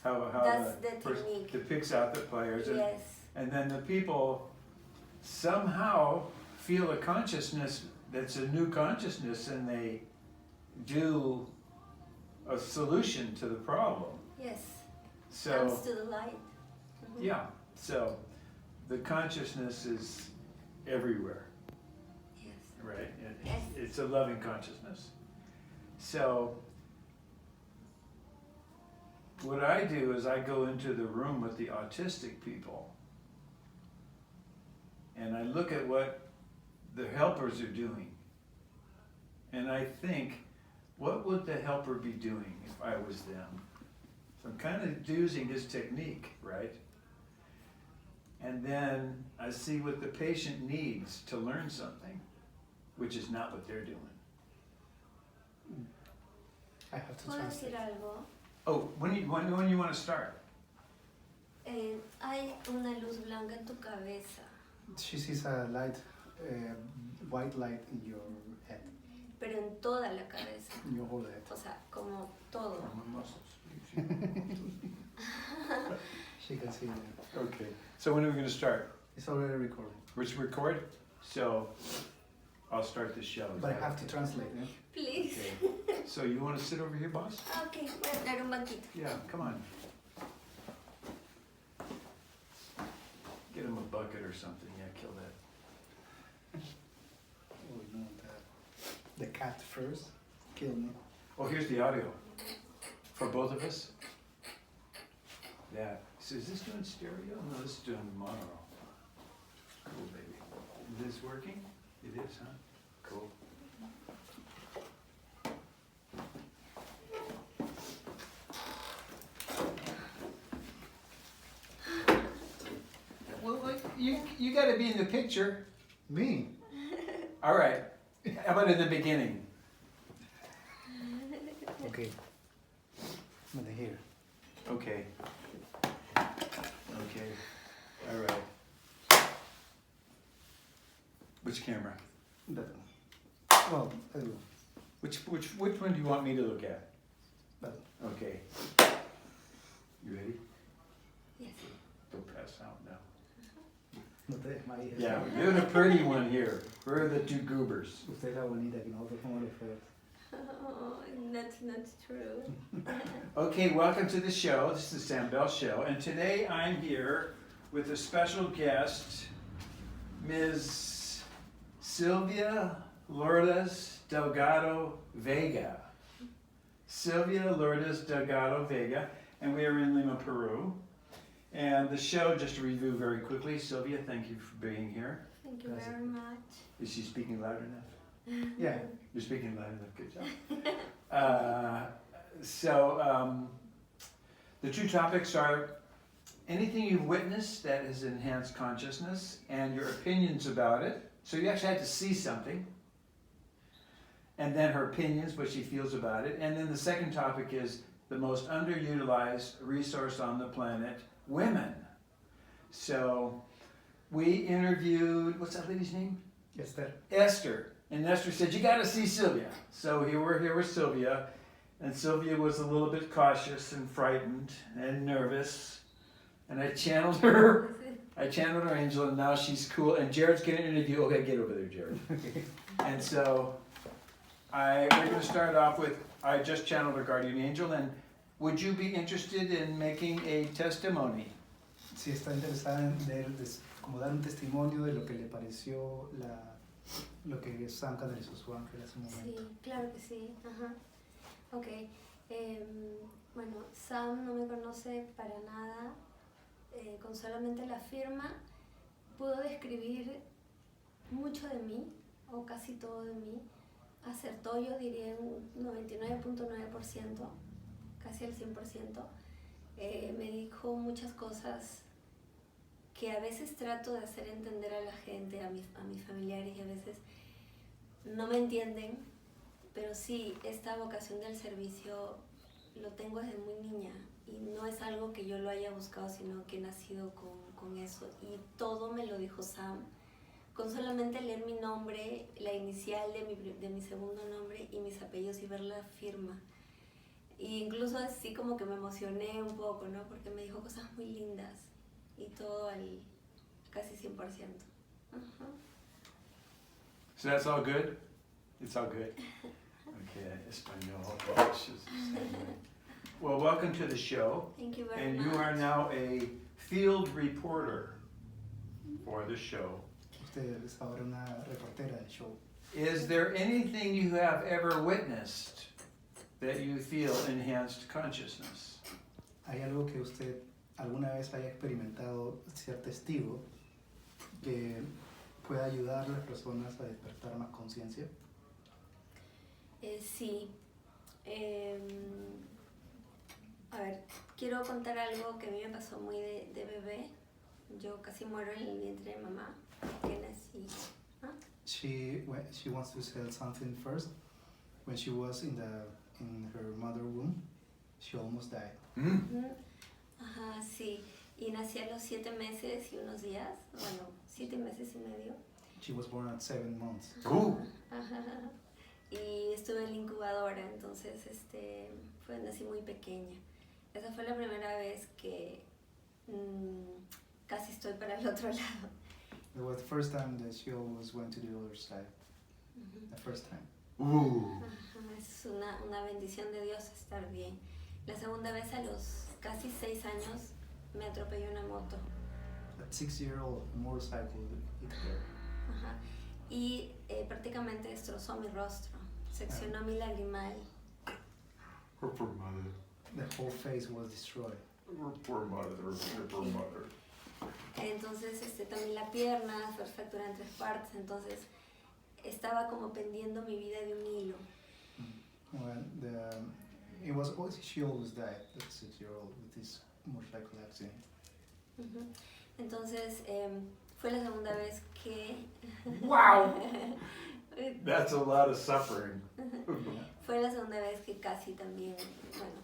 That's the technique. That picks out the players. Yes. And then the people somehow feel a consciousness that's a new consciousness, and they do a solution to the problem. Yes. So Comes to the light. Mm-hmm. yeah, so the consciousness is everywhere, Yes. right? Yes. It's a loving consciousness. So what I do is I go into the room with the autistic people, and I look at what the helpers are doing, and I think, what would the helper be doing if I was them? So I'm kind of using his technique, right? And then I see what the patient needs to learn something, which is not what they're doing. I have to ¿Puedo translate. decir algo? Oh, when you want to start? Hay una luz blanca en tu cabeza, She sees a light, white light in your head, pero en toda la cabeza. in your whole head. O sea, como todo. She can see it. Okay, so when are we going to start? It's already recording. Which record? So I'll start the show. But I have to translate, yeah? Please. Okay. So you want to sit over here, boss? Ok, voy a traer un banquito. Yeah, come on. Get him a bucket or something. Yeah, kill that. Oh, no, the cat first killed me. Oh, here's the audio for both of us. Yeah. So is this doing stereo? No, this is doing mono. Cool, baby. Is this working? It is, huh? Cool. Well, you got to be in the picture. Me? All right. How about in the beginning? Okay. Not here. Okay. Okay. All right. Which camera? That one. Well, I will. Which one do you want me to look at? That Okay. You ready? Yes. Don't pass out now. one. No te desmayes. Yeah, we're doing a pretty one here. We're the two goobers. Usted es la bonita que nosotros somos los feos. Oh, that's not true. Okay, welcome to the show. This is the Sam Bell Show, and today I'm here with a special guest, Ms. Sylvia Lourdes Delgado Vega. Sylvia Lourdes Delgado Vega, and we are in Lima, Peru. And the show, just to review very quickly, Sylvia, thank you for being here. Thank you very much. Is she speaking loud enough? Yeah. You're speaking loud enough, good job. So the two topics are anything you've witnessed that has enhanced consciousness and your opinions about it. So you actually had to see something. And then her opinions, what she feels about it. And then the second topic is the most underutilized resource on the planet, women. So we interviewed, what's that lady's name? Esther. Esther. And Esther said, you got to see Sylvia. So we're here with Sylvia. And Sylvia was a little bit cautious and frightened and nervous. And I channeled her. I channeled her angel, and now she's cool. And Jared's getting an interview. Okay, get over there, Jared. And so we're going to start off with, I just channeled her guardian angel. And would you be interested in making a testimony? Si está interesada en como dar un testimonio de lo que le pareció lo que Sam canalizó su ángel hace un momento. Sí, claro que sí. Ajá. Ok. Bueno, Sam no me conoce para nada. Con solamente la firma pudo describir mucho de mí, o casi todo de mí. Acertó, yo diría, un 99.9%, casi el 100%. Me dijo muchas cosas que a veces trato de hacer entender a la gente, a mis familiares, y a veces no me entienden, pero sí, esta vocación del servicio lo tengo desde muy niña, y no es algo que yo lo haya buscado, sino que he nacido con eso, y todo me lo dijo Sam. Con solamente leer mi nombre, la inicial de mi segundo nombre y mis apellidos y ver la firma, Y incluso así como que me emocioné un poco, ¿no? Porque me dijo cosas muy lindas y todo al casi 100%. Ajá. So that's all good? It's all good? Okay, español, English is the same way. Well, welcome to the show. Thank you very And much. you are now a field reporter for the show. Usted es ahora una reportera del show. Is there anything you have ever witnessed that you feel enhanced consciousness? ¿Hay algo que usted alguna vez haya experimentado, ser testigo, que pueda ayudar a las personas a despertar más conciencia? Sí. A ver, quiero contar algo que a mí me pasó muy de bebé. Yo casi muero en el vientre de mamá, que nací. ¿Ah? She wants to say something first. When she was in her mother womb, she almost died. Ujú. Ajá, sí. Y nací a los 7 meses y unos días. Bueno, 7 meses y medio. She was born at 7 months. Ajá. Y estuve en la incubadora, entonces nací muy pequeña. Esa fue la primera vez que casi estoy para el otro lado. It was the first time that she always went to the other side. Ujú. The first time. Ajá, es una bendición de Dios estar bien. La segunda vez a los casi 6 años me atropelló una moto. At 6-year-old, a motorcycle hit her. Ajá. Y prácticamente destrozó mi rostro, seccionó mi lagrimal. Her poor mother. The whole face was destroyed. Her poor mother. Her poor mother. Entonces también la pierna fue fracturada en 3 partes, entonces estaba como pendiendo mi vida de un hilo. She always died at 6-year-old with this motorcycle accident. Ujú. Entonces fue la segunda vez que... Wow! That's a lot of suffering. Fue la segunda vez que casi también, bueno,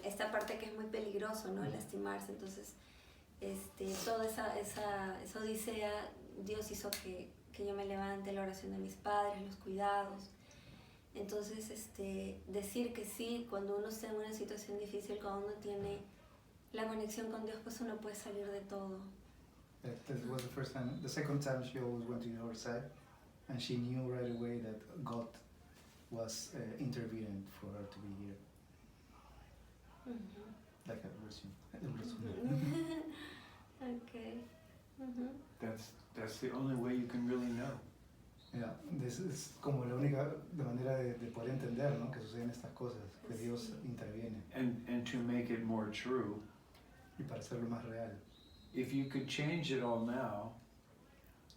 esta parte que es muy peligroso, ¿no? Lastimarse, entonces toda esa odisea, Dios hizo que yo me levante, la oración de mis padres, los cuidados. Entonces, decir que sí, cuando uno está en una situación difícil, cuando uno tiene la conexión con Dios, pues uno puede salir de todo. That was the first time. The second time she always went to the other side, and she knew right away that God was intervening for her to be here. Uh-huh. Like a resume. Okay. Uh-huh. That's the only way you can really know. Yeah, es como la única manera de poder entender, ¿no? Que suceden estas cosas, que Dios interviene. And to make it more true, Y para hacerlo más real. if you could change it all now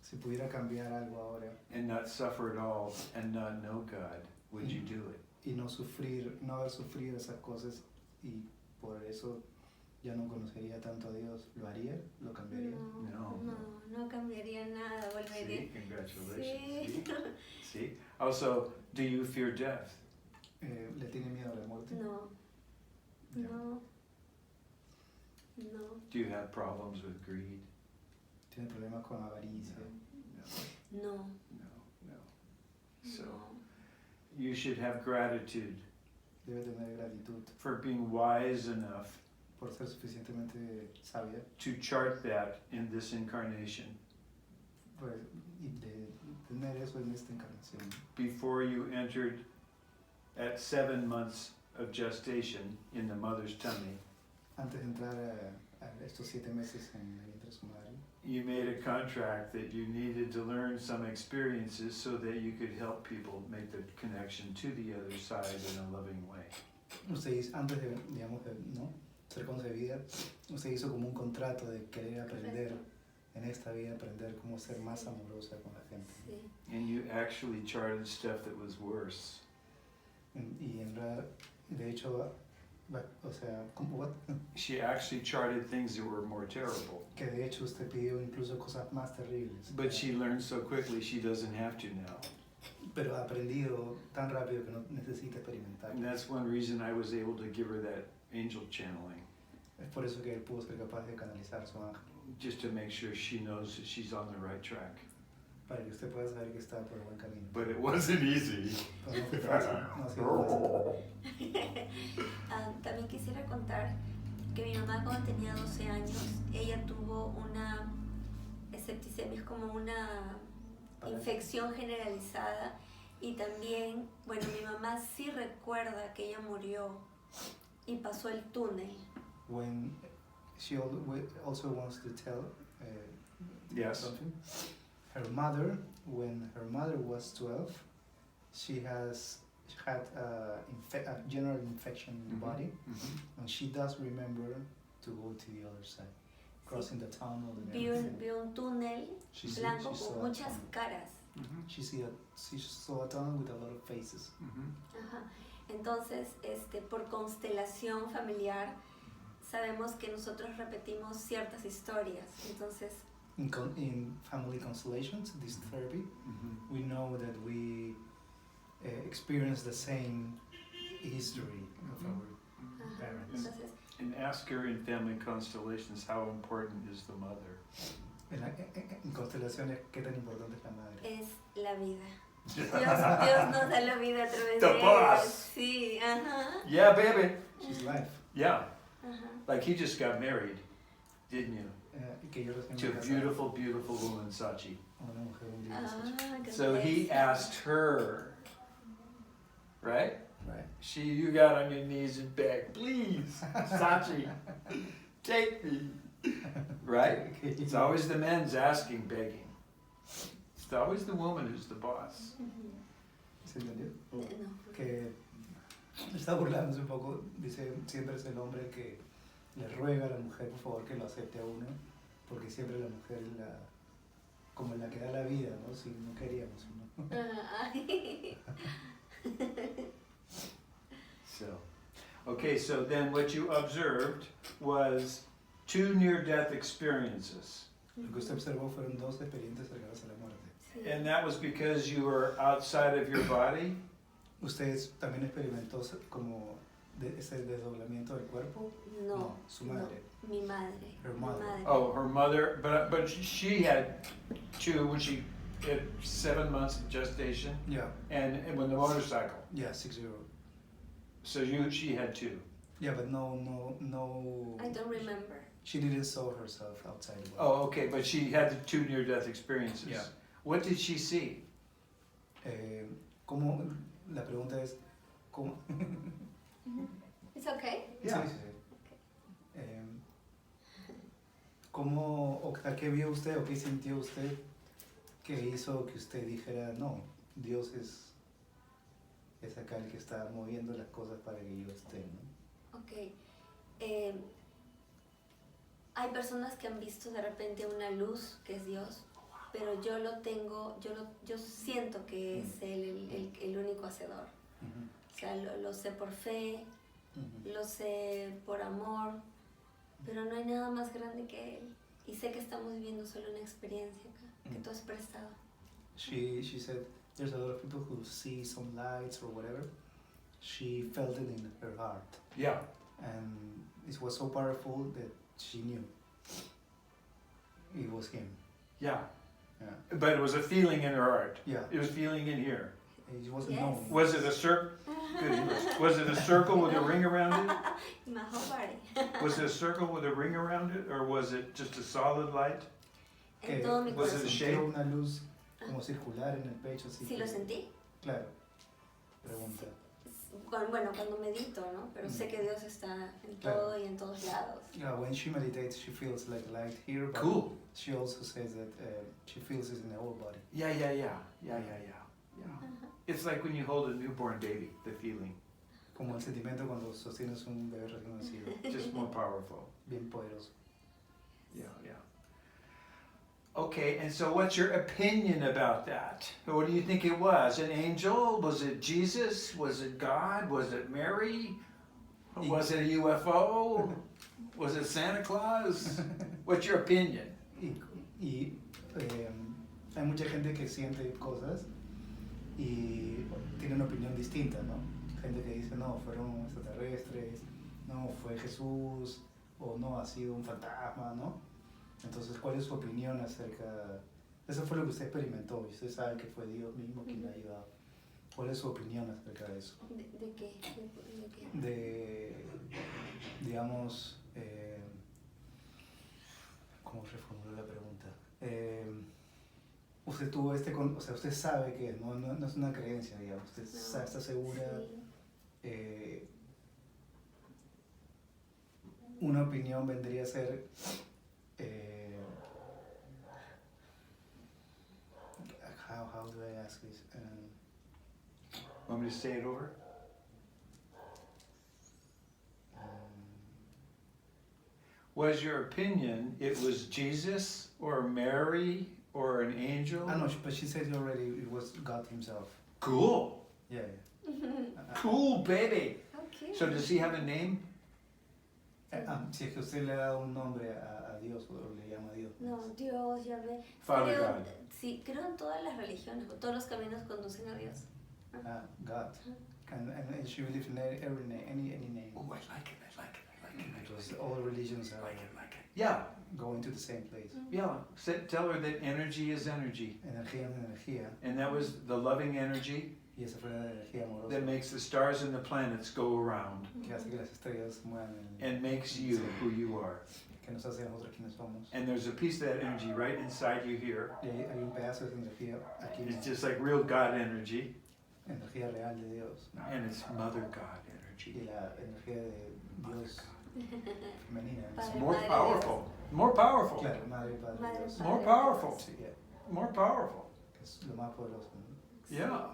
Si pudiera cambiar algo ahora and not suffer at all and not know God, would you do it? y no haber sufrido esas cosas y por eso ya no conocería tanto a Dios, ¿lo haría? ¿Lo cambiaría? No cambiaría nada, volvería. See, congratulations. Sí. See? Also, do you fear death? ¿Le tiene miedo a la muerte? No. Do you have problems with greed? ¿Tiene problemas con avaricia? No. So, you should have gratitude Debe tener gratitud for being wise enough por ser suficientemente sabia to chart that in this incarnation y de tener eso en esta encarnación. before you entered at 7 months of gestation in the mother's tummy. Antes de entrar a estos 7 meses en el vientre de su madre, You made a contract that you needed to learn some experiences so that you could help people make the connection to the other side in a loving way. usted antes de, digamos, de, ¿no? ser concebida, usted hizo como un contrato de querer aprender en esta vida, aprender cómo ser más amorosa con la gente. Sí. And you actually charted stuff that was worse. Y en realidad, de hecho, o sea, ¿cómo? She actually charted things that were more terrible. Que de hecho usted pidió incluso cosas más terribles. But she learned so quickly she doesn't have to now. Pero ha aprendido tan rápido que no necesita experimentar. And that's one reason I was able to give her that angel channeling. Es por eso que él pudo ser capaz de canalizar su ángel. Just to make sure she knows that she's on the right track. para que usted pueda saber que está por el buen camino. But it wasn't easy. Pero no fue fácil, no ha sido fácil. También quisiera contar que mi mamá cuando tenía 12 años, ella tuvo una septicemia, es como una infección generalizada, y también, bueno, mi mamá sí recuerda que ella murió y pasó el túnel. When she also wants to tell Yes. something. Her mother, when her mother was 12, she had a general infection in the body, and she does remember to go to the other side, crossing the tunnel. Vio un túnel blanco she saw con a muchas tunnel. caras. She saw a tunnel with a lot of faces. Ajá. Entonces, por constelación familiar, sabemos que nosotros repetimos ciertas historias. Entonces, In family constellations, this therapy, we know that we experience the same history of our parents. entonces, And ask her in family constellations how important is the mother. En constelaciones, ¿qué tan importante es la madre? es la vida. Dios nos da la vida a través The de boss. ella. Sí, ajá. Yeah, baby. She's life. Yeah. Ajá. Like he just got married, didn't you? Que yo recién To me a casé beautiful, beautiful woman, Sachi. con una mujer muy linda. Qué So he belleza. asked her, right? Right. You got on your knees and begged, please, Sachi, take me. Right? It's always the men's asking, begging. It's always the woman who's the boss. Ujú. ¿Se entendió? No. Que está burlándose un poco, dice, siempre es el hombre el que le ruega a la mujer por favor que lo acepte a uno, porque siempre la mujer es como la que da la vida, ¿no? Si no queríamos, ¿no? Ay. So then what you observed was 2 near-death experiences. Lo que usted observó fueron 2 experiencias cercanas a la muerte. Sí. And that was because you were outside of your body? ¿Usted también experimentó como ese desdoblamiento del cuerpo? No, su madre. no, mi madre. Her mi mother. madre. Oh, her mother, but she had 2 when she had 7 months of gestation, Yeah, and when the motorcycle. yeah, 6-0. So she had 2. Yeah, but no. I don't remember. She didn't saw herself outside the body. Oh, okay, but she had the 2 near-death experiences. Yeah. What did she see? ¿Cómo? La pregunta es, ¿cómo? It's okay. Yeah. Sí, sí, sí. ¿Cómo, o sea, qué vio usted o qué sintió usted que hizo que usted dijera, no, Dios es acá el que está moviendo las cosas para que yo esté, ¿no? Ok. Hay personas que han visto de repente una luz que es Dios, pero yo lo tengo, yo siento que es Él el único hacedor. O sea, lo sé por fe, lo sé por amor, pero no hay nada más grande que Él. Y sé que estamos viviendo solo una experiencia acá, que tú has prestado. She said there's a lot of people who see some lights or whatever. She felt it in her heart. Yeah. And it was so powerful that she knew it was him. Yeah. Yeah. But it was a feeling in her heart. Yeah. It was feeling in here. It wasn't Yes. known. Was it a circle? Was it a circle with a ring around it? My whole body. Was it a circle with a ring around it, or was it just a solid light? En todo mi Was it a corazón. shape? Sintió una luz como circular en el pecho, así. Sí, lo sentí. Claro. Pregunta. Bueno, cuando medito, ¿no? Pero sé que Dios está en todo y en todos lados. Yeah, when she meditates, she feels like light here, but Cool. she also says that she feels it in the whole body. Yeah. It's like when you hold a newborn baby, the feeling. Como el sentimiento cuando sostienes un bebé recién nacido, Just more powerful. bien poderoso. Yeah. Okay, and so what's your opinion about that? What do you think it was? An angel? Was it Jesus? Was it God? Was it Mary? Was it a UFO? Was it Santa Claus? What's your opinion? Y hay mucha gente que siente cosas y tiene una opinión distinta, ¿no? Gente que dice, no, fueron extraterrestres, no, fue Jesús, o no, ha sido un fantasma, ¿no? Entonces, ¿cuál es su opinión acerca Eso fue lo que usted experimentó y usted sabe que fue Dios mismo quien le ha ayudado. ¿Cuál es su opinión acerca de eso? ¿De qué? ¿De qué? De, digamos, ¿cómo reformulo la pregunta? Usted tuvo o sea, usted sabe que no es una creencia, digamos, usted está segura. Sí. Una opinión vendría a ser, how do I ask this? Want me to say it over? Was your opinion it was Jesus or Mary or an angel? No, but she said already it was God himself. Cool. Yeah. Cool, baby. Okay. So does he have a name? Si es que usted le da un nombre a Dios o le llama a Dios. No, Dios, Yahvé. Father God. Sí, creo en todas las religiones, todos los caminos conducen a Dios. God. And she believes in any name. Oh, I like it. Because all religions are like it. Yeah. going to the same place. Yeah. Tell her that energy is energy. Energía es energía. And that was the loving energy Y esa fue la energía amorosa. that makes the stars and the planets go around Que hace que las estrellas se muevan. and makes you who you are. Que nos hace a nosotros quienes somos. And there's a piece of that energy right inside you here. Y hay un pedazo de energía aquí. It's just like real God energy. Energía real de Dios. And it's Mother God energy. Y la energía de Dios femenina. It's Padre, more Madre powerful. More powerful. Claro, madre y padre Madre, Dios. padre. More powerful. Sí, yeah. More powerful. Es lo más poderoso. ¿No? Yeah.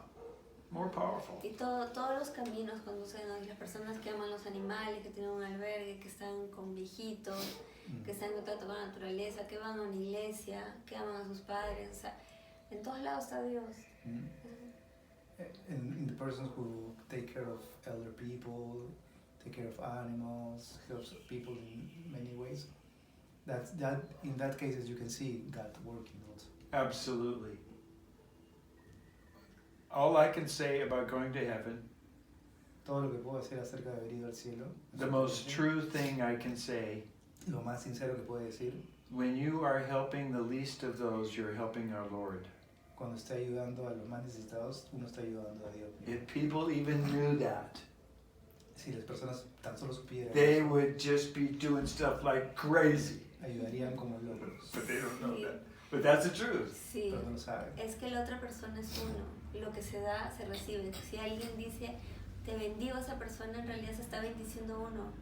More powerful. Y todos los caminos conducen a las personas que aman los animales, que tienen un albergue, que están con viejitos, que están en contacto con la naturaleza, que van a una iglesia, que aman a sus padres. O sea, en todos lados está Dios. In the persons who take care of elder people, take care of animals, helps people in many ways. In that cases you can see God working also. Absolutely. All I can say about going to heaven, Todo lo que puedo decir acerca de haber ido al cielo. the most true thing I can say, Lo más sincero que puedo decir, when you are helping the least of those, you're helping our Lord. cuando está ayudando a los más necesitados, uno está ayudando a Dios. If people even knew that, Si las personas tan solo supieran, they would just be doing stuff like crazy. ayudarían como locos. But they don't know Sí. that. But that's the truth. Sí, Pero no lo saben. es que la otra persona es uno. Lo que se da, se recibe. Si alguien dice, te bendigo a esa persona, en realidad se está bendiciendo uno.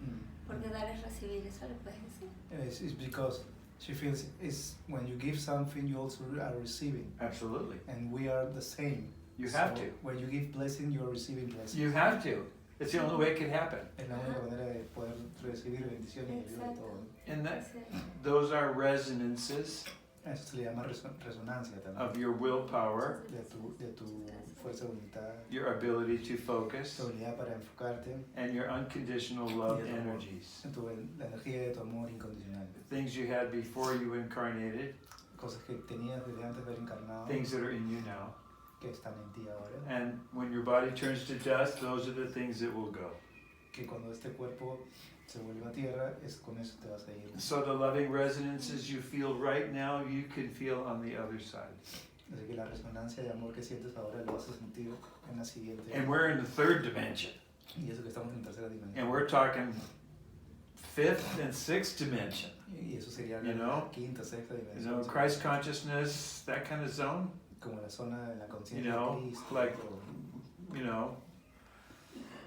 Porque dar es recibir, eso le puedes decir. It's because she feels when you give something, you also are receiving. Absolutely. And we are the same. You have So to. When you give blessing, you are receiving blessing. You have to. It's the only way it can happen. Es la única manera de poder recibir bendiciones y ayuda de todo. And that, Sí. those are resonances Eso se le llama resonancia también. of your willpower, De tu fuerza de voluntad, your ability to focus, tu habilidad para enfocarte, and your unconditional love Yeah. energies. la energía de tu amor incondicional. Things you had before you incarnated, Cosas que tenías desde antes de haber encarnado, things that are in you now. que están en ti ahora. And when your body turns to dust, those are the things that will go. Que cuando este cuerpo se vuelva a tierra, es con eso te vas a ir. So the loving resonances you feel right now, you can feel on the other side. Así que la resonancia de amor que sientes ahora lo vas a sentir en la siguiente. And we're in the third dimension. Y eso que estamos en tercera dimensión. And we're talking fifth and sixth dimension. Y eso sería You know? la quinta, sexta You dimensión. know, Christ consciousness, that kind of zone. Como la zona de la conciencia You know, de Cristo. like- You know,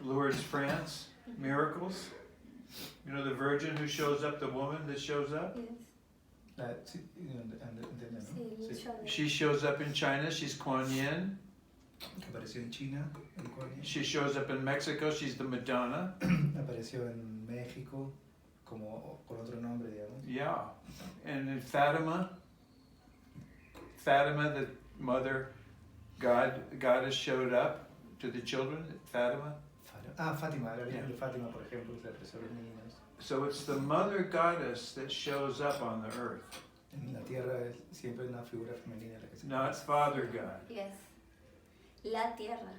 Lourdes, France, miracles. You know, the virgin who shows up, the woman that shows up. Yes. Sí, ¿no? Sí, Sí. yo- She shows up in China, she's Kuan Yin. Que apareció en China, en Corea. She shows up in Mexico, she's the Madonna. Apareció en México, como con otro nombre, digamos. Yeah. And in Fatima, the mother goddess showed up to the children at Fatima. Fátima, la Virgen Yeah. de Fátima, por ejemplo, se apareció a los niños. So it's the mother goddess that shows up on the earth, En la tierra es siempre una figura femenina la que se not Father God. Yes. La tierra.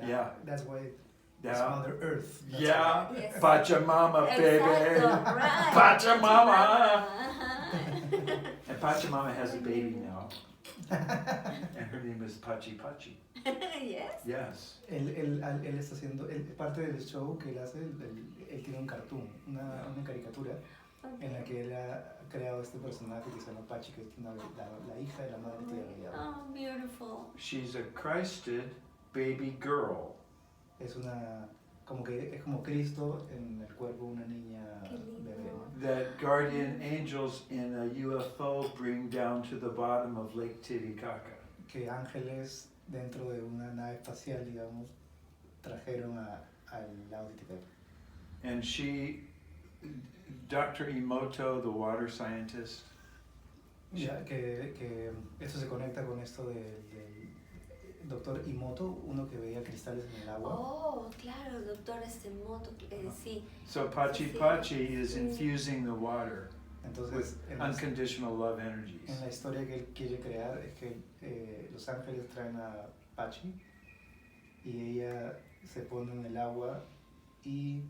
Yeah. That's why it's Yeah. Mother Earth. That's Yeah. Yes. Pachamama, baby. Exacto, right. Pachamama. Ajá. And Pachamama has a baby now. And her name is Pachi Pachi. Yes. Yes. Él está haciendo, parte del show que él hace, él tiene un cartoon, una caricatura en la que él ha creado este personaje que se llama Pachi, que es la hija de la madre tierra. Oh, beautiful. She's a Christed baby girl. Es como Cristo en el cuerpo de una niña bebé, ¿no? That guardian angels in a UFO bring down to the bottom of Lake Titicaca. Que ángeles dentro de una nave espacial, digamos, trajeron al lago Titicaca. And she, Dr. Emoto, the water scientist. Ya, que esto se conecta con esto del doctor Emoto, uno que veía cristales en el agua. Oh, claro, doctor Emoto, sí. So Pachi Pachi is infusing the water Entonces, with unconditional love energies. En la historia que él quiere crear es que los ángeles traen a Pachi y ella se pone en el agua y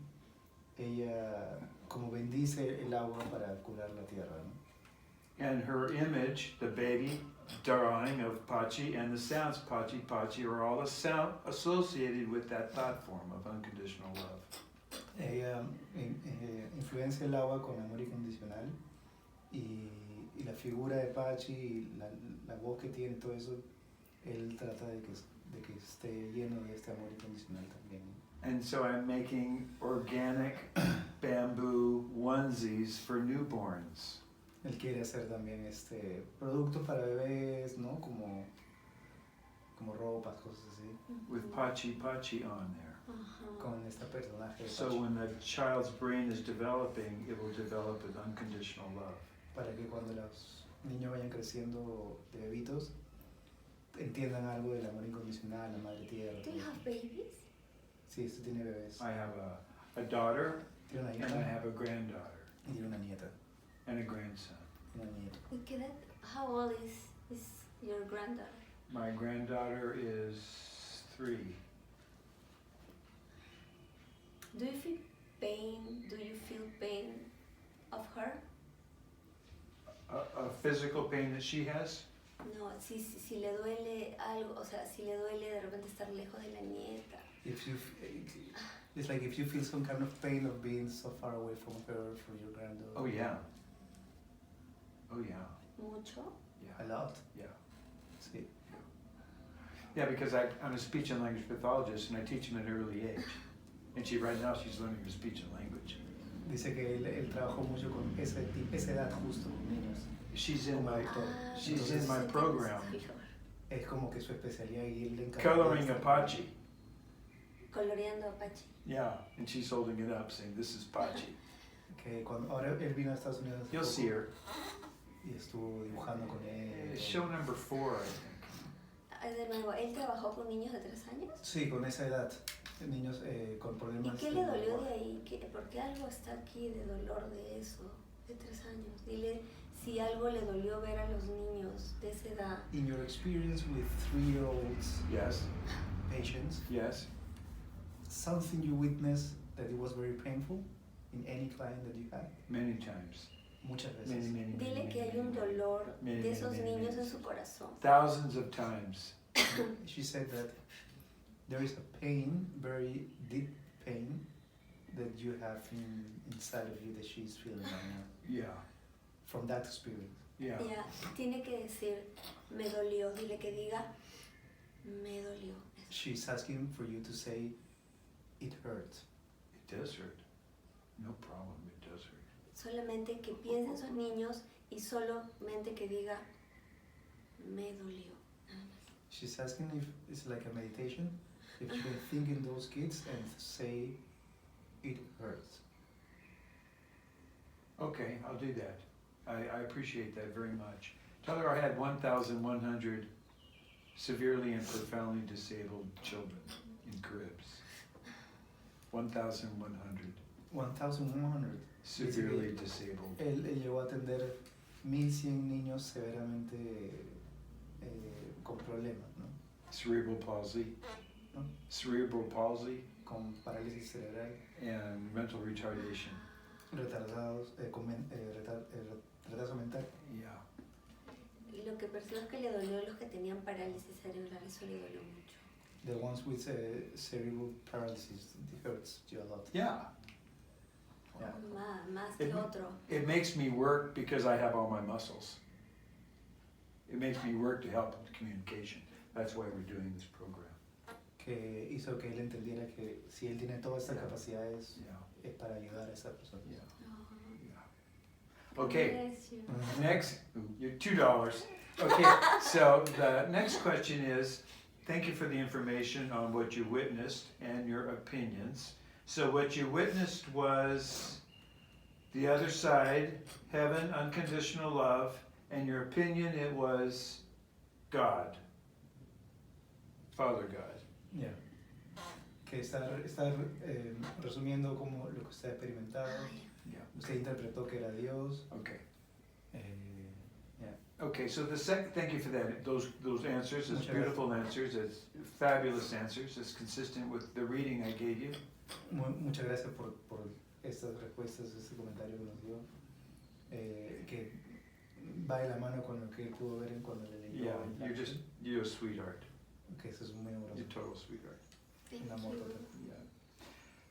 ella como bendice el agua para curar la tierra, ¿no? And her image, the baby drawing of Pachi and the sounds Pachi Pachi are all associated with that thought form of unconditional love. Ella influencia el agua con amor incondicional y la figura de Pachi y la voz que tiene, todo eso, él trata de que esté lleno de este amor incondicional también. And so I'm making organic bamboo onesies for newborns. Él quiere hacer también productos para bebés, ¿no? Como ropas, cosas así. With Pachi Pachi on there. Con este personaje de So Pachi. when the child's brain is developing, it will develop with unconditional love. Para que cuando los niños vayan creciendo de bebitos, entiendan algo del amor incondicional, la madre tierra. Do you have babies? Sí, esto tiene bebés. I have a daughter Tiene una and I hija have a granddaughter y tiene una nieta. and a grandson. Una nieta. How old is your granddaughter? My granddaughter is 3. Do you feel pain? Do you feel pain of her? A physical pain that she has? No, si le duele algo, o sea, si le duele de repente estar lejos de la nieta. It's like if you feel some kind of pain of being so far away from her, from your granddaughter. Oh yeah. Oh yeah. Mucho. A lot. Yeah. Sí. Yeah, because I'm a speech and language pathologist and I teach them at an early age. And right now she's learning her speech and language. Dice que él trabajó mucho con esa edad justo con niños. She's in Como my doctor. she's in my program. Es como que su especialidad y él le encanta. Coloring Apache. Coloreando Apache. Yeah, and she's holding it up saying this is Pachi. Que ahora él vino a Estados Unidos hace You'll poco see her. y estuvo dibujando con él. Show number 4, I think. De nuevo, ¿él trabajó con niños de 3 años? Sí, con esa edad. Niños con problemas. ¿Y qué le dolió de ahí? ¿Por qué algo está aquí de dolor de eso? De 3 años. Dile si algo le dolió ver a los niños de esa edad. In your experience with 3-year-olds Yes. patients, Yes. something you witnessed that it was very painful in any client that you had? Many times. Muchas Many, veces. many, many, Dile many, que hay many, un many. dolor Many, de many, esos many, niños many. en su corazón. Thousands of times. She said that there is a pain, very deep pain, that you have inside of you that she's feeling right now. Yeah. From that experience. Yeah. Ya, tiene que decir, me dolió. Dile que diga, me dolió. She's asking for you to say, it hurts. It does hurt. No problem, it does hurt. Solamente que piense en esos niños y solamente que diga, me dolió. Nada más. She's asking if it's like a meditation, if you can think in those kids and say, it hurts. Okay, I'll do that. I appreciate that very much. Tell her I had 1,100 severely and profoundly disabled children in cribs. 1,100 1,100. severely disabled. Él llegó a atender 1,100 niños severamente con problemas, ¿no? Cerebral palsy, ¿No? cerebral palsy, Con parálisis cerebral, and mental retardation. retardados, con retraso mental. Yeah. Y lo que personas que le dolió, los que tenían parálisis cerebral, eso le dolió mucho. The ones with cerebral paralysis, it hurts you a lot. Yeah. Yeah. Más que otro. It makes me work because I have all my muscles. It makes me work to help with communication. That's why we're doing this program. Que hizo que él entendiera que si él tiene todas estas capacidades, Yeah. es para ayudar a esa persona. Yeah. Oh. Okay. Bless you. Next, you're $2. Okay, so the next question is, thank you for the information on what you witnessed and your opinions. So what you witnessed was the other side, heaven, unconditional love, and your opinion, it was God, Father God. Yeah. Que está resumiendo como lo que usted ha experimentado. Yeah. Usted interpretó que era Dios. Okay. Yeah. Okay, so thank you for that. Those answers, it's Muchas beautiful answers, it's fabulous answers, it's consistent with the reading I gave you. Muchas gracias por estas respuestas, este comentario que nos dio, que va de la mano con lo que él pudo ver cuando le leyó. Yeah, you're a sweetheart. Que eso es muy amoroso. You're a total sweetheart. Thank Un amor you. total. Yeah.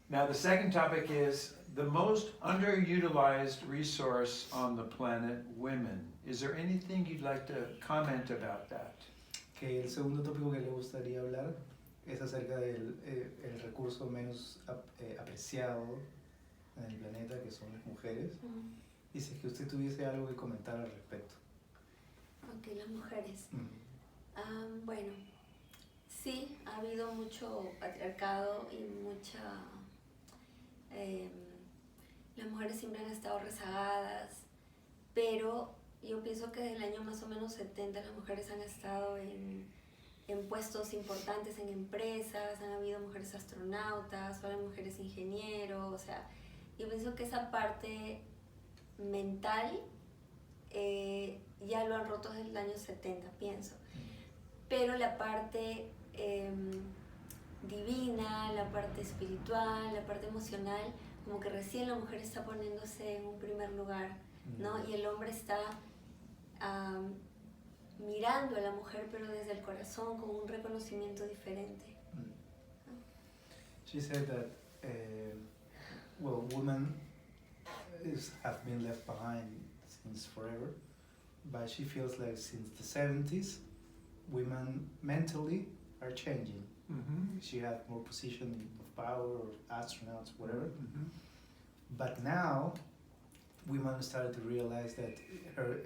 Now the second topic is the most underutilized resource on the planet, women. Is there anything you'd like to comment about that? Que el segundo tópico que le gustaría hablar es acerca del el recurso menos apreciado en el planeta, que son las mujeres. Y si es que usted tuviese algo que comentar al respecto. Ok, las mujeres. Bueno, sí, ha habido mucho patriarcado y mucha... las mujeres siempre han estado rezagadas, pero yo pienso que desde el año más o menos 70 las mujeres han estado en puestos importantes en empresas, han habido mujeres astronautas, ahora hay mujeres ingenieros, o sea, yo pienso que esa parte mental ya lo han roto desde el año 70, pienso. Pero la parte divina, la parte espiritual, la parte emocional, como que recién la mujer está poniéndose en un primer lugar, ¿no? Y el hombre está mirando a la mujer, pero desde el corazón, con un reconocimiento diferente. She said that, well, women have been left behind since forever, but she feels like since the 70s, women mentally are changing. Mm-hmm. She had more position of power, or astronauts, whatever. Mm-hmm. But now, women started to realize that her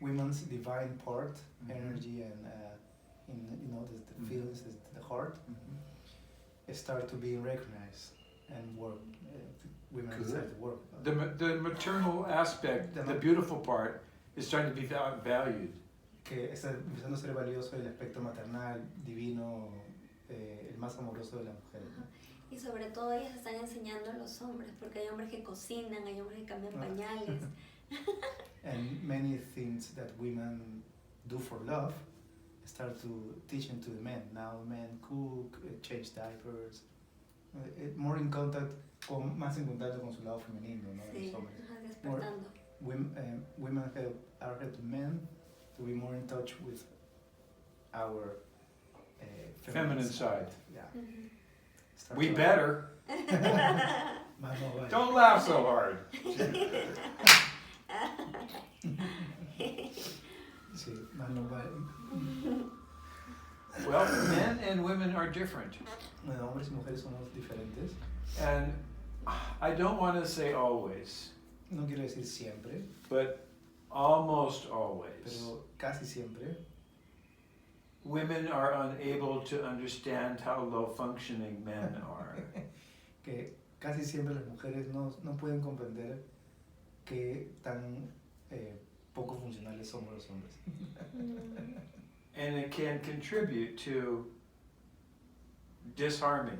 women's divine part, energy, and the feelings, the heart, start to be recognized and work. Women Good. start to work. The maternal aspect, the beautiful part, is starting to be valued. Que está empezando a ser valioso el aspecto maternal, divino, el más amoroso de la mujer. Y sobre todo ellas están enseñando a los hombres, porque hay hombres que cocinan, hay hombres que cambian pañales. And many things that women do for love start to teaching to the men. Now men cook, change diapers, more in contact, más en contacto con su lado femenino, ¿no? Sí, Los hombres. despertando. Women are helping men to be more in touch with our Feminine side. Yeah. We better. Más no vale. Don't laugh so hard. Sí, más no vale. Well, men and women are different. Bueno, hombres y mujeres somos diferentes. And I don't want to say always, No quiero decir siempre, but almost always. pero casi siempre. Women are unable to understand how low functioning men are. Que casi siempre las mujeres no pueden comprender qué tan poco funcionales somos los hombres. And it can contribute to disharmony.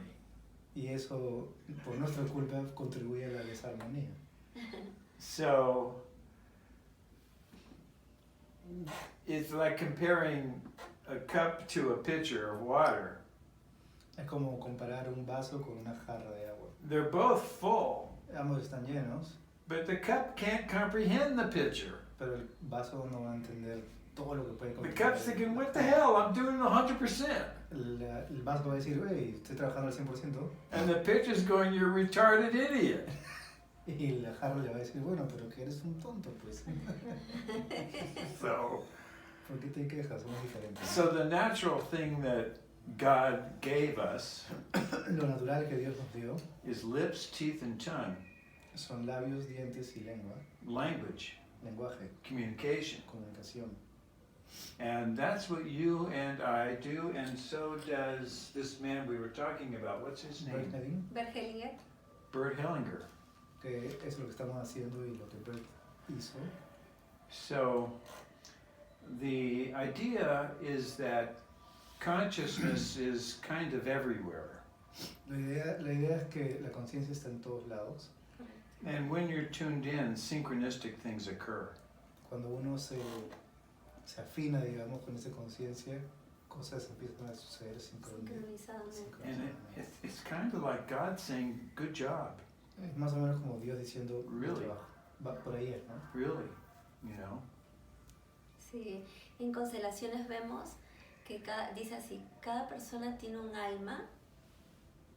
Y eso, por nuestra culpa, contribuye a la desarmonía. So it's like comparing a cup to a pitcher of water. Es como comparar un vaso con una jarra de agua. They're both full, Ambos están llenos, but the cup can't comprehend the pitcher. pero el vaso no va a entender todo lo que puede The controlar. cup's thinking, what the hell? I'm doing 100%. El vaso va a decir, hey, estoy trabajando al 100%. And the pitcher's going, you're a retarded idiot. Y la jarra le va a decir, bueno, pero que eres un tonto, pues. So, ¿Por qué te quejas? Somos diferentes. so the natural thing that God gave us Lo natural que Dios nos dio is lips, teeth, and tongue, son labios, dientes y lengua, language, lenguaje, communication. comunicación. And that's what you and I do, and so does this man we were talking about. What's his name? Bernadine, Bergelinger. Bert Hellinger. que eso es lo que estamos haciendo y lo que Bert hizo. So the idea is that consciousness is kind of everywhere. La idea es que la conciencia está en todos lados. And when you're tuned in, synchronistic things occur. Cuando uno se afina, digamos, con esa conciencia, cosas empiezan a suceder Sincronizadamente. And it's kind of like God saying, good job, Es más o menos como Dios diciendo, "Buen Really? trabajo". Va por ahí, ¿no? really, you know? Sí, en constelaciones vemos que dice así, cada persona tiene un alma,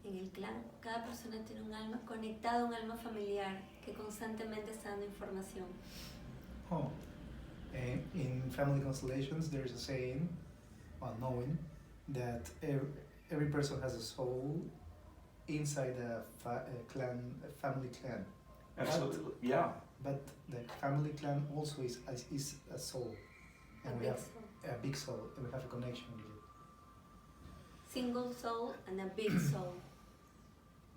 en el clan, cada persona tiene un alma conectada a un alma familiar que constantemente está dando información. Oh. In family constellations, there's a saying, well, knowing, that every person has a soul inside a family clan. Absolutely, yeah. But the family clan also is a soul. And we have a big soul, and we have a connection with it. Single soul and a big soul.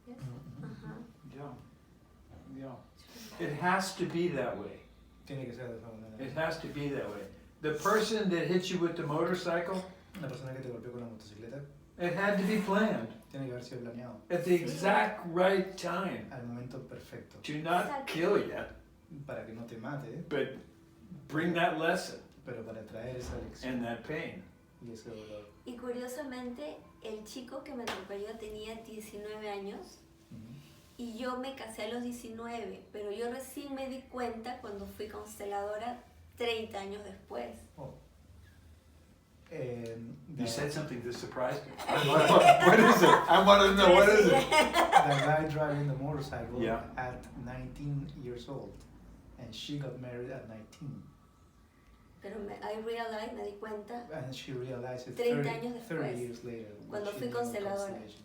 Yes? Mm-hmm. Yeah. It has to be that way. Tiene que ser de esa manera. It has to be that way. The person that hit you with the motorcycle, La persona que te golpeó con la motocicleta it had to be planned tiene que haber sido planeado at the exact right time al momento perfecto to not kill you, para que no te mate, but bring that lesson pero para traer esa lección and that pain. y ese dolor. Y curiosamente, el chico que me atropelló tenía 19 años y yo me casé a los 19, pero yo recién me di cuenta cuando fui consteladora 30 años después. Oh. You said something that surprised me. What is it? I want to know, what is it? The guy driving the motorcycle Yeah. at 19 years old, and she got married at 19. Pero me di cuenta, And she realized it 30 años después, 30 years later. when cuando she fui knew consteladora. constellations.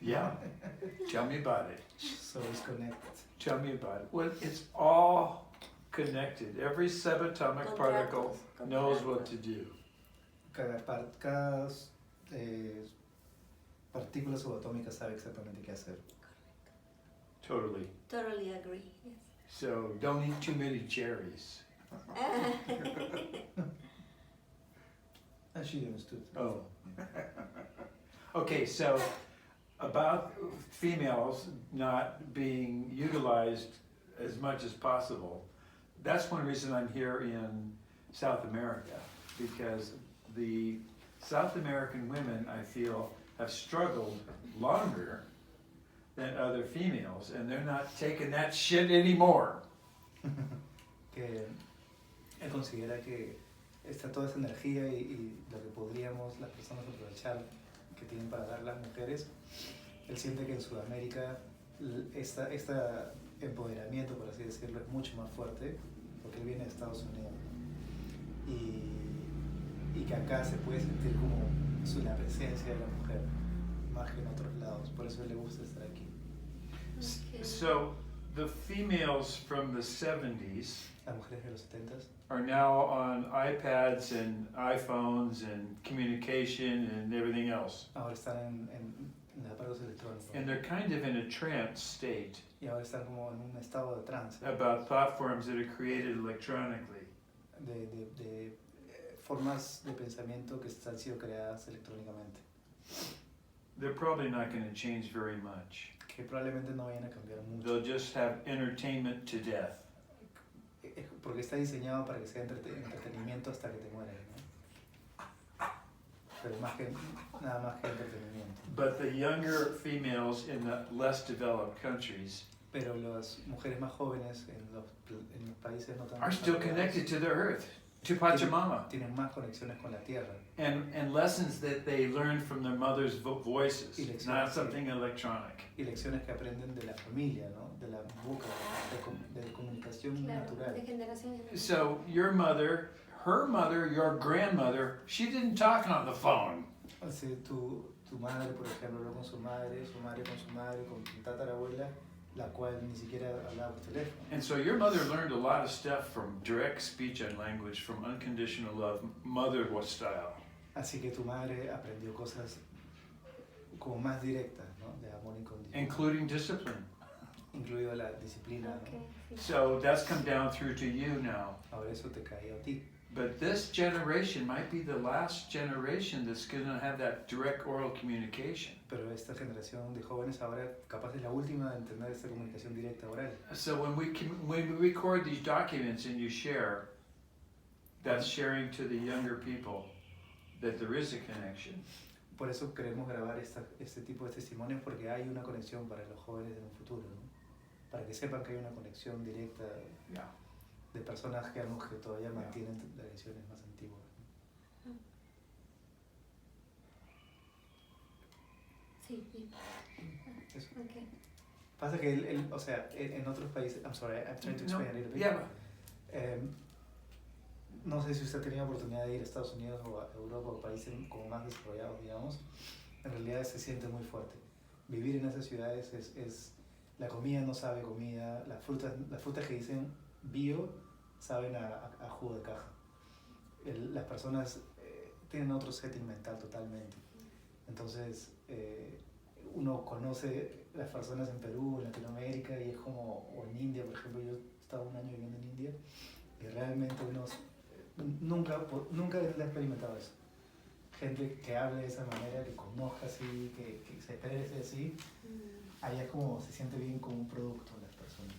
Yeah. Tell me about it. So it's connected. Tell me about it. Well, it's all connected. Every subatomic particle knows what to do. Cada partícula subatómica sabe exactamente qué hacer. Totally. Totally agree. Yes. So don't eat too many cherries. And she understood. Oh. Okay, so about females not being utilized as much as possible, that's one reason I'm here in South America, because the South American women, I feel, have struggled longer than other females, and they're not taking that shit anymore. Que él considera que está toda esa energía y lo que podríamos las personas aprovechar que tienen para dar las mujeres. Él siente que en Sudamérica este empoderamiento, por así decirlo, es mucho más fuerte porque él viene de Estados Unidos y que acá se puede sentir como la presencia de la mujer más que en otros lados, por eso le gusta estar aquí. Okay. So the females from the 70s Las mujeres de los 70s are now on iPads and iPhones and communication and everything else. ahora están en aparatos electrónicos And they're kind of in a trance state y ahora están como en un estado de trance, about platforms that are created electronically. de formas de pensamiento que han sido creadas electrónicamente, They're probably not going to change very much. que probablemente no vayan a cambiar mucho, They'll just have entertainment to death. porque está diseñado para que sea entretenimiento hasta que te mueras, ¿no? Pero nada más que entretenimiento. But the younger females in the less developed countries Pero las mujeres más jóvenes en los países no tan are still desarrollados connected to the earth. to Pachamama. Tienen más conexiones con la tierra. And lessons that they learn from their mother's voices, not something electronic. Y lecciones que aprenden de la familia, ¿no? De la boca, de comunicación natural. De generación en generación. So your mother, her mother, your grandmother, she didn't talk on the phone. O sea, tu madre, por ejemplo, habló con su madre con su madre, con tu tatarabuela, la cual ni siquiera hablaba por teléfono. And so your mother learned a lot of stuff from direct speech and language, from unconditional love, mother style. Así que tu madre aprendió cosas como más directas, ¿no? De amor incondicional. Including discipline. Incluido la disciplina, Okay, ¿no? sí. So that's come down through to you now. Ahora eso te cae a ti. But this generation might be the last generation that's going to have that direct oral communication. Pero esta generación de jóvenes ahora capaz es la última de entender esta comunicación directa oral. So when we record these documents and you share, that's sharing to the younger people that there is a connection. Por eso queremos grabar este tipo de testimonios, porque hay una conexión para los jóvenes en un futuro, ¿no? Para que sepan que hay una conexión directa Yeah. de personas que todavía mantienen tradiciones más antiguas. Sí, sí. Eso. Okay. Pasa que o sea, en otros países, I'm sorry, I'm trying to explain a little bit. Yeah. No sé si usted ha tenido oportunidad de ir a Estados Unidos o a Europa o países como más desarrollados, digamos. En realidad se siente muy fuerte. Vivir en esas ciudades es la comida no sabe comida, las frutas que dicen bio saben a jugo de caja. Las personas tienen otro setting mental totalmente. Entonces, uno conoce las personas en Perú, en Latinoamérica, y es como, o en India, por ejemplo, yo he estado un año viviendo en India, y realmente uno nunca he experimentado eso. Gente que hable de esa manera, que conozca así, que se exprese así, allá es como se siente bien como un producto las personas.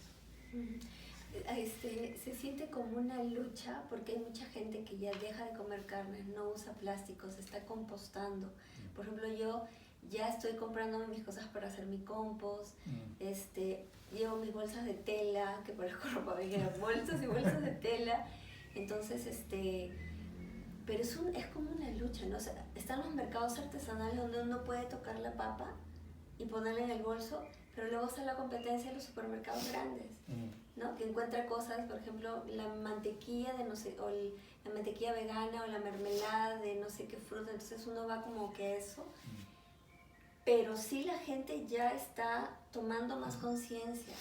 Se siente como una lucha porque hay mucha gente que ya deja de comer carne, no usa plásticos, está compostando. Por ejemplo, yo ya estoy comprando mis cosas para hacer mi compost, llevo mis bolsas de tela, que parezco ropa vegana, bolsas y bolsas de tela. Entonces, pero es como una lucha, ¿no? O sea, están los mercados artesanales donde uno puede tocar la papa y ponerla en el bolso, pero luego está la competencia de los supermercados grandes, ¿no? Que encuentra cosas, por ejemplo, la mantequilla de no sé, o la mantequilla vegana o la mermelada de no sé qué fruta, entonces uno va como que eso. Pero sí la gente ya está tomando más conciencia,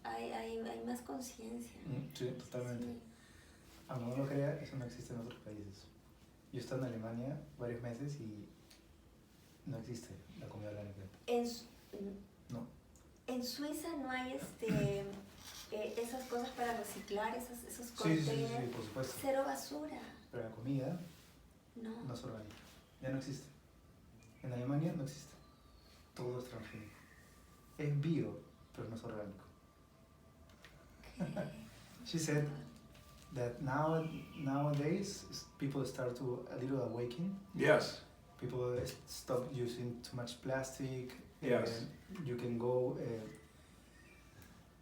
hay más conciencia. Sí, totalmente. Sí. Aunque no lo crea, eso no existe en otros países. Yo he estado en Alemania varios meses y no existe la comida orgánica. No. En Suiza no hay esas cosas para reciclar, esos containers. Sí, por supuesto. Cero basura. Pero la comida no es orgánica. Ya no existe. En Alemania no existe. Todo es transgénico. Es bio, pero no es orgánico. Okay. She said that nowadays people start to a little awaken. Yes. People stop using too much plastic. Yes. You can go.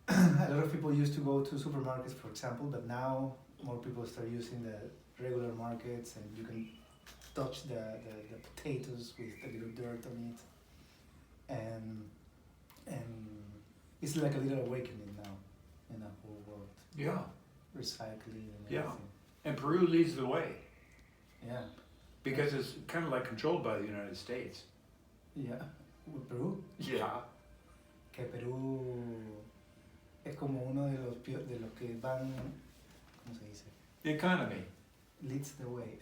A lot of people used to go to supermarkets, for example, but now more people start using the regular markets, and you can touch the potatoes with a little dirt on it, and it's like a little awakening now in the whole world. Yeah. Recycling and Yeah. everything. And Peru leads the way Yeah. because it's kind of like controlled by the United States. Yeah. Perú. Yeah. Que Perú es como uno de los que van, ¿cómo se dice? The economy Leads the way.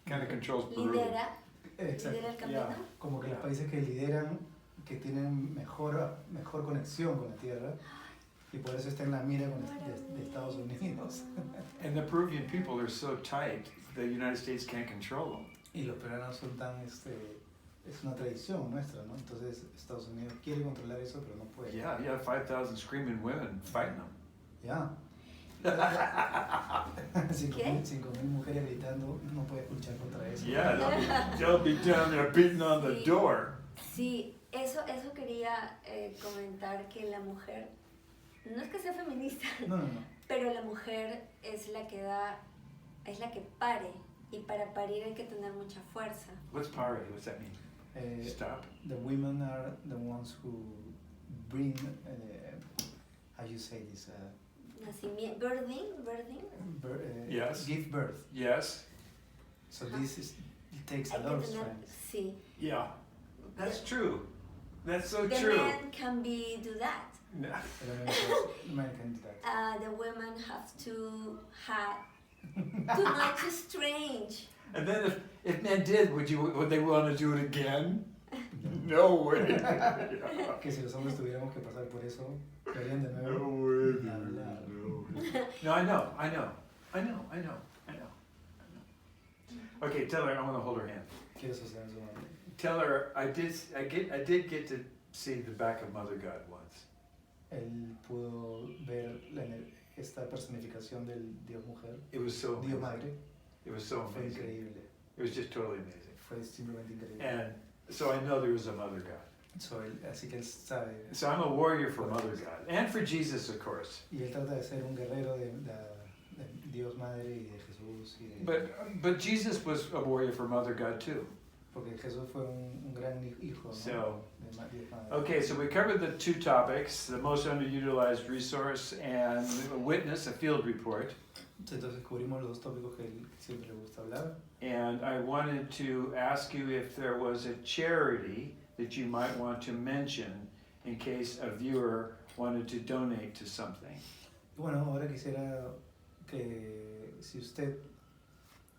kind of controls Peru. Lidera el Exacto. camino. Yeah. Como que los países que lideran, que tienen mejor conexión con la tierra, y por eso está en la mira de Estados Unidos. And the Peruvian people are so tight, the United States can't control them. Y los peruanos son tan, es una tradición nuestra, ¿no? Entonces Estados Unidos quiere controlar eso, pero no puede. Yeah, you have 5,000 screaming women fighting them. Ya. 5.000 mujeres gritando, no puede escuchar contra eso. Yeah, they'll be down there beating on the door. Sí, eso quería comentar, que la mujer, no es que sea feminista, No. pero la mujer es la que da es la que pare. Y para parir hay que tener mucha fuerza. What's pare? What's that mean? Stop? The women are the ones who bring, how you say this? Birthing. Yes. Give birth. Yes. So this is, it takes a Hay lot que of tener, strength. sí. Yeah. That's true. That's so The true. men can do that. No. Men can do that. The women have to have too much strange. And then if men did, would they want to do it again? No way. Yeah. Que si los hombres tuviéramos que pasar por eso, lo harían de nuevo. No way. Ni hablar. No, I know. Okay, tell her I want to hold her hand. Quiero sostener su mano. Tell her I did get to see the back of Mother God once. Él pudo ver esta personificación del Dios mujer, It was so Dios amazing. madre. It was so Fue amazing. increíble. It was just totally amazing. Fue simplemente increíble. And so I know there was a Mother God. Así que él sabe. So I'm a warrior for Mother God and for Jesus, of course. Y él trata de ser un guerrero de Dios madre y de Jesús. Y de, But Jesus was a warrior for Mother God too. porque Jesús fue un gran hijo, ¿no? So, De Dios madre. okay, so we covered the two topics, the most underutilized resource and a witness, a field report. Entonces cubrimos los dos tópicos que él siempre le gusta hablar. And I wanted to ask you if there was a charity that you might want to mention in case a viewer wanted to donate to something. Y bueno, ahora quisiera que si usted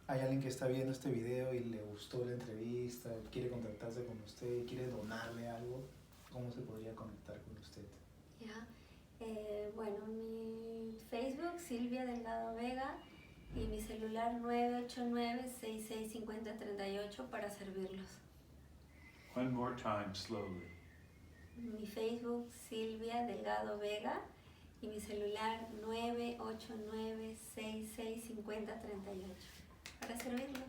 hay alguien que está viendo este video y le gustó la entrevista, quiere contactarse con usted, quiere donarle algo, ¿cómo se podría conectar con usted? Ya. Bueno, mi Facebook, Sylvia Delgado Vega, y mi celular 989-665038 para servirlos. One more time, slowly. Mi Facebook, Sylvia Delgado Vega, y mi celular 989-665038 para servirlos.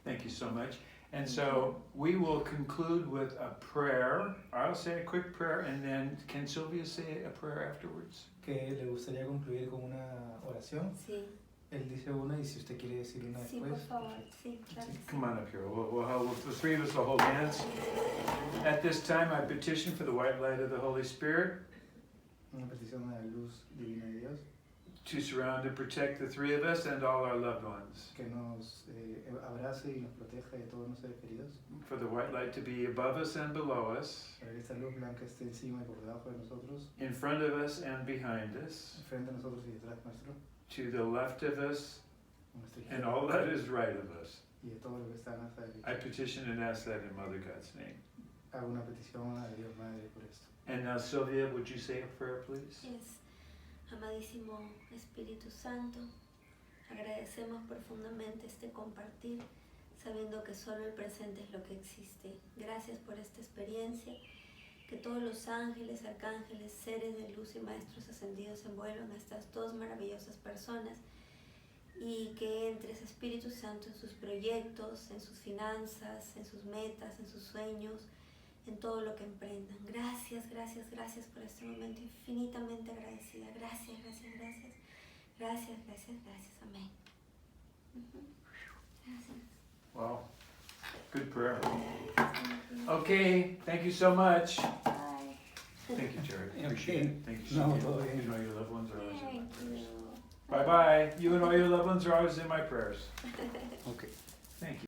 Thank you so much. And so we will conclude with a prayer. I'll say a quick prayer, and then can Sylvia say a prayer afterwards? Que le gustaría concluir con una oración. Sí, Él dice una y si usted quiere decir una sí, después. por favor, sí, claro que sí. Come on up here. The three of us will hold hands. At this time, I petition for the white light of the Holy Spirit Una petición a la luz divina de Dios to surround and protect the three of us and all our loved ones. que nos abrace y nos proteja de todos nuestros queridos. For the white light to be above us and below us, Para que esta luz blanca esté encima y por debajo de nosotros, in front of us and behind us, frente a nosotros y detrás nuestro, to the left of us a nuestra and izquierda all that is right of us. y de todo lo que está a nuestra I derecha. petition and ask that in Mother God's name. Hago una petición a Dios Madre por esto. And now, Sylvia, would you say a prayer, please? Yes. Amadísimo Espíritu Santo, agradecemos profundamente este compartir, sabiendo que solo el presente es lo que existe. Gracias por esta experiencia, que todos los ángeles, arcángeles, seres de luz y maestros ascendidos envuelvan a estas dos maravillosas personas y que entres, Espíritu Santo, en sus proyectos, en sus finanzas, en sus metas, en sus sueños, en todo lo que emprendan. Gracias, gracias, gracias por este momento, infinitamente agradecida. Gracias, gracias, gracias. Gracias, gracias, gracias. Amén. Gracias. Wow. Good prayer. Okay, thank you so much. Bye. Thank you, Jared. Appreciate it. Thank you, No, Sylvia. todo bien. You know your loved ones are always in my Thank prayers. you. Bye-bye. You and all your loved ones are always in my prayers. Okay.